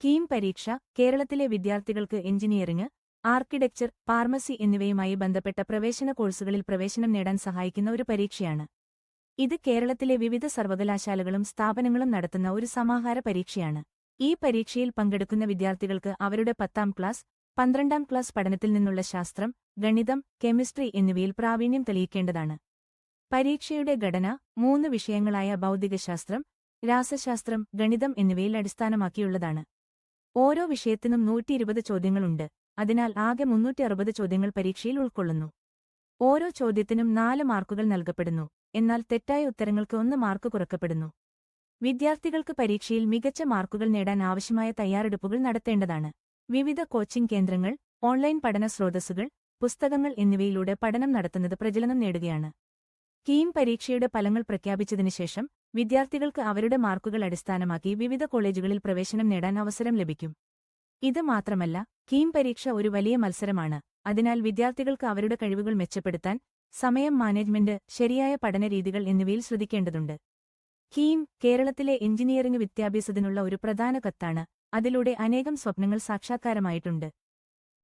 കീം പരീക്ഷ കേരളത്തിലെ വിദ്യാർത്ഥികൾക്ക് എഞ്ചിനീയറിംഗ്, ആർക്കിടെക്ചർ, ഫാർമസി എന്നിവയുമായി ബന്ധപ്പെട്ട പ്രവേശന കോഴ്സുകളിൽ പ്രവേശനം നേടാൻ സഹായിക്കുന്ന ഒരു പരീക്ഷയാണ്. ഇത് കേരളത്തിലെ വിവിധ സർവകലാശാലകളും സ്ഥാപനങ്ങളും നടത്തുന്ന ഒരു സമാഹാര പരീക്ഷയാണ്. ഈ പരീക്ഷയിൽ പങ്കെടുക്കുന്ന വിദ്യാർത്ഥികൾക്ക് അവരുടെ 10ാം ക്ലാസ്, 12ാം ക്ലാസ് പഠനത്തിൽ നിന്നുള്ള ശാസ്ത്രം, ഗണിതം, കെമിസ്ട്രി എന്നിവയിൽ പ്രാവീണ്യം തെളിയിക്കേണ്ടതാണ്. പരീക്ഷയുടെ ഘടന 3 വിഷയങ്ങളായ ഭൗതികശാസ്ത്രം, രാസശാസ്ത്രം, ഗണിതം എന്നിവയിൽ അടിസ്ഥാനമാക്കിയുള്ളതാണ്. ഓരോ വിഷയത്തിനും 120 ചോദ്യങ്ങളുണ്ട്. അതിനാൽ ആകെ 360 ചോദ്യങ്ങൾ പരീക്ഷയിൽ ഉൾക്കൊള്ളുന്നു. ഓരോ ചോദ്യത്തിനും 4 മാർക്കുകൾ നൽകപ്പെടുന്നു. എന്നാൽ തെറ്റായ ഉത്തരങ്ങൾക്ക് 1 മാർക്ക് കുറക്കപ്പെടുന്നു. വിദ്യാർത്ഥികൾക്ക് പരീക്ഷയിൽ മികച്ച മാർക്കുകൾ നേടാൻ ആവശ്യമായ തയ്യാറെടുപ്പുകൾ നടത്തേണ്ടതാണ്. വിവിധ കോച്ചിംഗ് കേന്ദ്രങ്ങൾ, ഓൺലൈൻ പഠന സ്രോതസ്സുകൾ, പുസ്തകങ്ങൾ എന്നിവയിലൂടെ പഠനം നടത്തുന്നത് പ്രചലനം നേടുകയാണ്. കീം പരീക്ഷയുടെ ഫലങ്ങൾ പ്രഖ്യാപിച്ചതിനുശേഷം വിദ്യാർത്ഥികൾക്ക് അവരുടെ മാർക്കുകൾ അടിസ്ഥാനമാക്കി വിവിധ കോളേജുകളിൽ പ്രവേശനം നേടാൻ അവസരം ലഭിക്കും. ഇത് മാത്രമല്ല, കീം പരീക്ഷ ഒരു വലിയ മത്സരമാണ്. അതിനാൽ വിദ്യാർത്ഥികൾക്ക് അവരുടെ കഴിവുകൾ മെച്ചപ്പെടുത്താൻ സമയം മാനേജ്മെന്റ്, ശരിയായ പഠനരീതികൾ എന്നിവയിൽ ശ്രദ്ധിക്കേണ്ടതുണ്ട്. കീം കേരളത്തിലെ എഞ്ചിനീയറിംഗ് വിദ്യാഭ്യാസത്തിനുള്ള ഒരു പ്രധാന കത്താണ്. അതിലൂടെ അനേകം സ്വപ്നങ്ങൾ സാക്ഷാത്കാരമായിട്ടുണ്ട്.